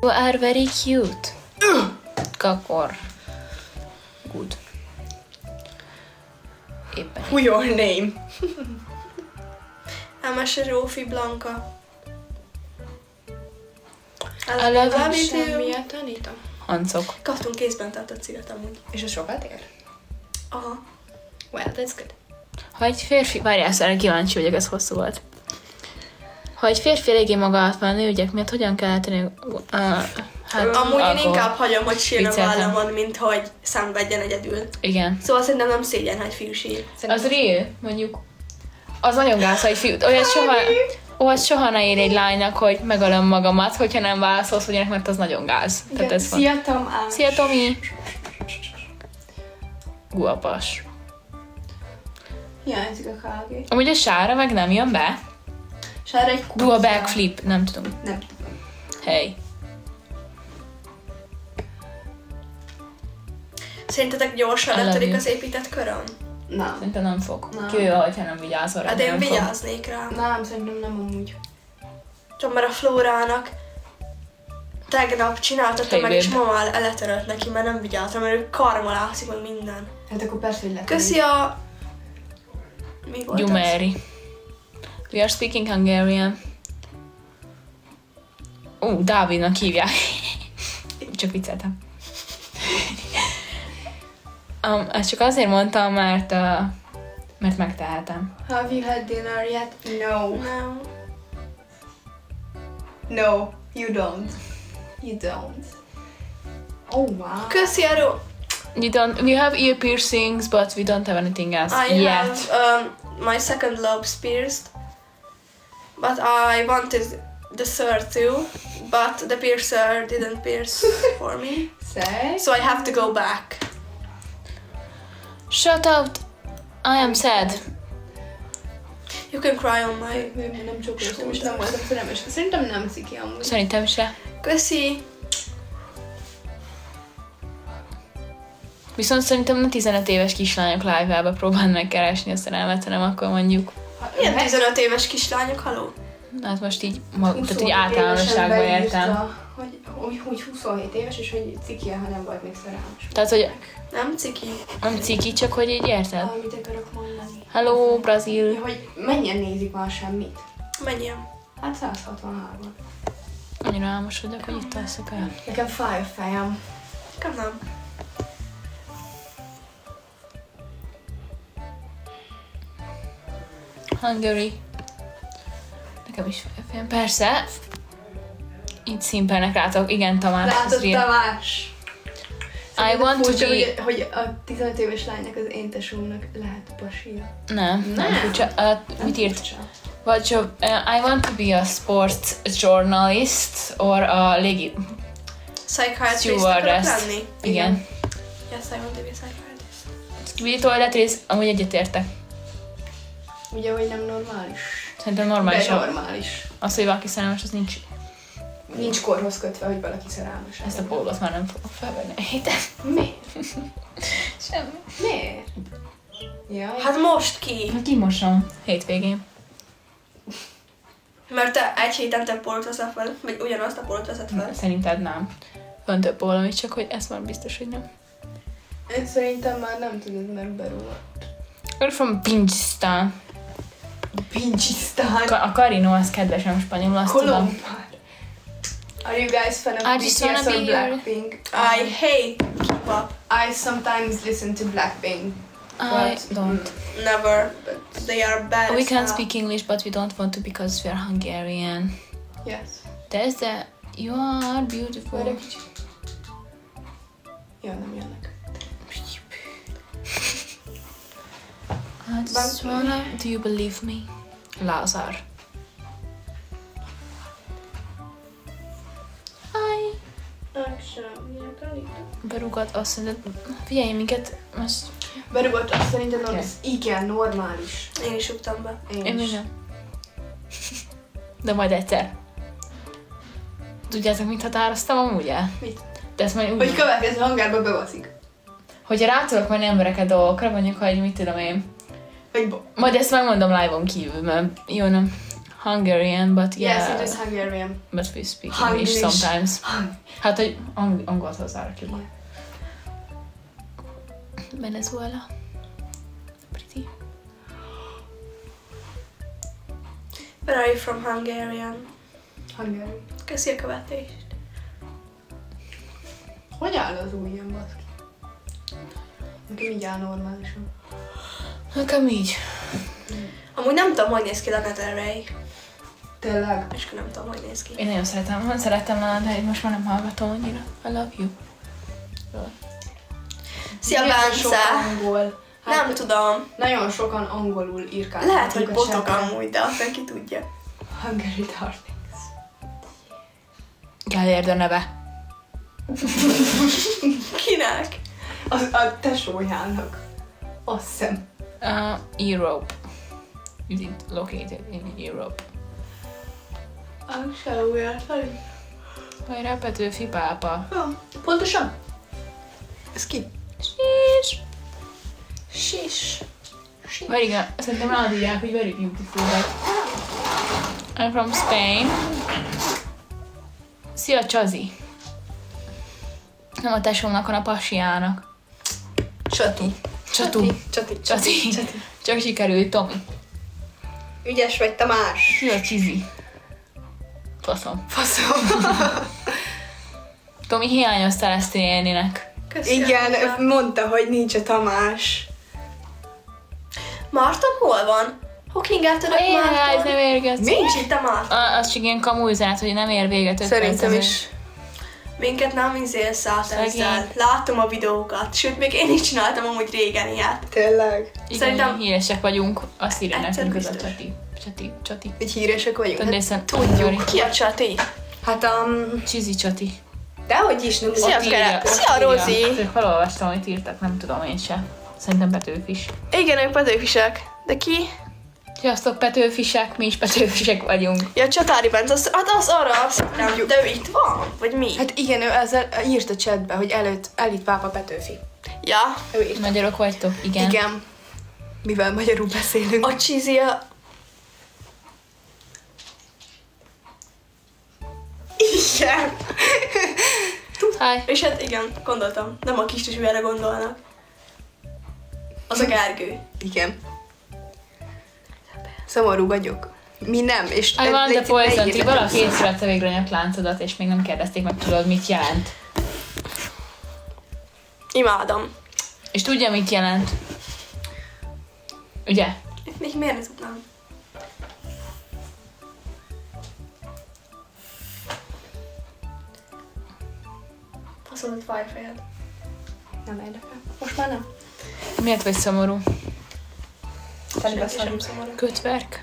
You are very cute. Kakor. Good. Éppen. Your name. Emese Zsófi Blanka. I love you. Semmilyen tanítom. Hancok. Kaptunk kézben tartott civet amúgy. És ez sokat ér? Aha. Well, that's good. Ha egy férfi... Várjál, erre kíváncsi vagyok, ez hosszú volt. Ha egy férfi eléggé maga alatt van a nőügyek miatt, hogyan kell tenni... Amúgy én inkább hagyom, hogy sírjon a Vicceltem. vállamon, mint hogy szenvedjen egyedül. Igen. Szóval szerintem nem szégyen, ha egy fiú sír. Az real, mondjuk. Az nagyon gáz, ha egy fiú... Olyat soha ne ér egy lánynak, hogy megalom magamat, hogyha nem válaszolsz, hogy mert az nagyon gáz. Tehát ez van. Szia, Tamás! Szia, Tomi! Guapas. Hiányzik a kávé. Amúgy a Sára meg nem jön be? Sára egy Do a backflip, nem tudom. Nem tudom. Hey. Szerintetek gyorsan I love letörik you. az épített köröm? Nem. Szerintem nem fog. Nem. Kivéve, hogyha nem vigyázol rá. Hát de én nem fog. vigyáznék rá. Nem, szerintem nem amúgy. Csak mert a Flórának tegnap csináltattam Hey, meg, és babe. ma már letörölt neki, mert nem vigyáztam, mert ő karmolászik meg minden. Hát akkor persze, hogy letörik. Köszi a... Mi volt Gyumeri. We are speaking Hungarian. Dávidnak hívják. Csak vicceltem. Ezt csak azért mondtam, mert megtehetem. Have you had dinner yet? No. Nem. No, you don't. You don't. Oh, wow. Köszi, Ero. We have ear piercings, but we don't have anything else I yet. have my second lobe pierced, but I wanted the third too, but the piercer didn't pierce for me, Say? so I have to go back. Shut out! I am sad. You can cry on my... Nem csókoltam, és nem voltam szerelmes. Szerintem nem ciki amúgy. Szerintem se. Köszi. Viszont szerintem nem 15 éves kislányok live-ába próbálnak megkeresni a szerelmet, hanem akkor mondjuk, Milyen 15 éves kislányok, haló? hát most így, tehát így általánosságban értem. Hogy 27 éves, és hogy ciki, ha nem volt még szerelmes. Tehát, hogy Nem ciki. nem ciki, csak hogy így érted? Mit akarok mondani? Hello, Brazil. Hogy mennyien nézik már semmit? Menjen. Hát 163. Annyira álmos vagyok, hogy itt alszok el. Nekem fáj a fejem. Nekem nem. Hungary. Nekem is fejem. Persze. Itt szimpelnek rátok. Igen, Tamás. ez Látod, real. Tamás? I want to Furcsa, be... hogy a 15 éves lánynak az én tesómnak lehet pasia. Nem furcsa. Mit írt? Furcsa. Vagy I want to be a sports journalist, or a légi... Psychiatrist akarok Stewardess. lenni? Igen. Yes, I want to be a psychiatrist. Skibidi toiletrész, amúgy egyetértek. Ugye, hogy nem normális. Szerintem normális. De normális. Az, hogy valaki szerelmes, az nincs. Nincs korhoz kötve, hogy valaki szerelmes. Ezt a pólót már nem fogok felvenni a héten. Miért? Semmi. Miért? Jaj. Hát most ki? Kimosom hétvégén. Mert te egy héten te pólót veszel fel, vagy ugyanazt a pólót veszed fel. Szerinted nem. Van több pólom is, csak hogy ez már biztos, hogy nem. Én szerintem már nem tudod, mert berúgott. We're from Pingistan. Pincsisztán. A Karino az kedvesem spanyolul, azt tudom. Kolombár. Are you guys fan of I just wanna BTS or be Blackpink? I hate K-pop. I sometimes listen to Blackpink. I don't. Never, but they are bad. We as can hell. speak English, but we don't want to because we are Hungarian. Yes. There's the... You are beautiful. Várj egy kicsit. Ja, nem jönnek. I just wanna... Do you believe me? Lázár. Hi. Berúgat azt mondod, figyelj minket, most... Berúgott azt szerintem, hogy ez igen, normális. Én is rúgtam be. Én még nem. De majd egyszer. Tudjátok, mit határoztam amúgy el? Mit? De ezt majd úgy... Hogy következő hangárba bevaszik. Hogyha rá tudok menni embereket dolgokra, mondjuk, hogy mit tudom én. Hogy Majd ezt megmondom live-on kívül, mert jó nem. Hungarian, but Yes, yeah. it is Hungarian. But we speak Hungarish. English sometimes. Hát, hogy angolt hozzárakjuk. Yeah. Venezuela. Pretty. Where are you from, Hungarian? Hungary. Köszi a követést. Hogy áll az ujjam, baszki? Nekem így áll normálisan. Nekem így. Amúgy nem tudom, hogy néz ki Lana Del Rey. Tényleg? És nem tudom, hogy néz ki. Én nagyon szerettem volna, de most már nem hallgatom annyira. I love you. Szia, Milyen Bence! sok angol. Hát, Nem tudom. nagyon sokan angolul írkálnak. Lehet, hogy botok amúgy, de aztán ki tudja. Hungary Darlings. Gellérd a neve. Kinek? A tesójának. Azt hiszem. Europe. Is it located in Europe? Se újjel, Feri. Hajrá, Petőfi pápa. Pontosan? Ez ki? Sis. Sis. Very good. Szerintem eladják, hogy very beautiful, but... I'm from Spain. Szia, Csazi. Nem a tesómnak, hanem a pasiának. Csati. Csatú. Csati. Csati. Csak sikerült, Tomi. Ügyes vagy, Tamás. Szia, Csizi. Faszom. Tomi, hiányoztál ezt élnének. Köszi. Igen, mondta, hogy nincs a Tamás. Marton hol van? Hookingáltad Jaj, ez Marton? nem érget. Nincs itt a Marton. Az csak ilyen kamu üzenet, hogy nem ér véget 5 Szerintem perc, is. Minket nem izélszállt Szegény. ezzel. Látom a videókat. Sőt, még én is csináltam amúgy régen ilyet. Tényleg. Igen, Szerintem- híresek vagyunk, azt írja Egyszer nekünk ez a biztos. Csati. Hogy híresek vagyunk. Tudod, listen, Tudjuk. Ki a Csati? Hát Csizi Csati. dehogy is, nem Szia, ott Kere. írja. Szia, Rozi. Ők felolvastam, amit írtak, nem tudom én se. Szerintem Petőfi is. Igen, ők Petőfisek. De ki? Sziasztok, Petőfisek, mi is Petőfisek vagyunk. Ja, Csatári Bence, az arra azt hittem, de ő itt van? Vagy mi? Hát igen, ő ezzel írt a chatbe, hogy elit pápa Petőfi. Ja. Ő írt. Magyarok vagytok? Igen. Igen. Mivel magyarul beszélünk. A Csizia... Igen. Hi. És hát igen, gondoltam. Nem a kis testvére gondolnak. Az a Gergő. Igen. Szomorú vagyok. Mi nem, és... I want the ne poison. Ti írjatok valaki vissza. észrevette végre a nyakláncodat, és még nem kérdezték meg, tudod, mit jelent. Imádom. És tudja, mit jelent? Ugye? Még miért ne tudnám? Faszolott Wi-Fi-et. Nem érdekel. Most már nem. Miért vagy szomorú? Telibe Senki sem szomorú. Kötverk.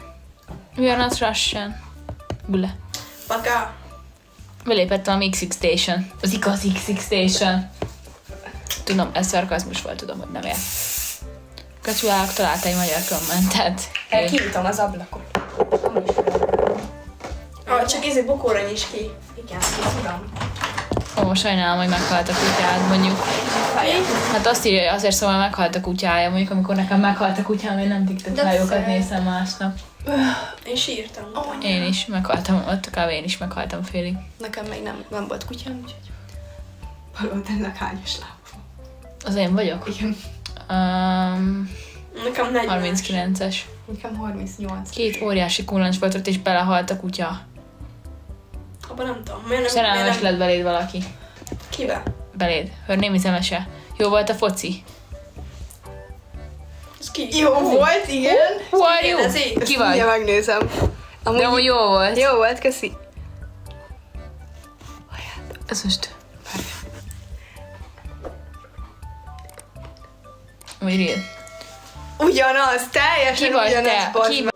We are not Russian. Bule. Baka. Belépettem a XX Station. Az igazi XX Station. Tudom, ez szarkazmus volt, tudom, hogy nem ér. Gratulálok, találta egy magyar kommentet. Kinyitom az ablakot. Csak ezért bokóra nyis ki. Igen, tudom. Ó, sajnálom, hogy meghalt a kutyád, mondjuk. Hát azt írja, azért szóval meghalt a kutyája, mondjuk amikor nekem meghalt a kutyám, én nem TikTok-live-okat néztem másnap. Én sírtam. utána. Én is meghaltam, ott kb. Én is meghaltam félig. Nekem még nem volt kutyám, úgyhogy... Valószínűleg hányos láb van. Az én vagyok? Igen. Nekem 40. 39-es. Nekem 38. 2 óriási kullancs volt ott, és belehalt a kutya. Abban nem tudom. Miért nem? Szerelmes miért nem? lett beléd valaki. Kibe? Beléd. Her name is Emese. Jó volt a foci. Ez ki? Jó volt, igen. Who are you? Kérdezi? Ki vagy? Ugye megnézem. De amúgy jó volt. Jó volt, köszi. Ez most... Vagy real. Ugyanaz, teljesen Ki vagy ugyanaz, te? bazd Ki meg.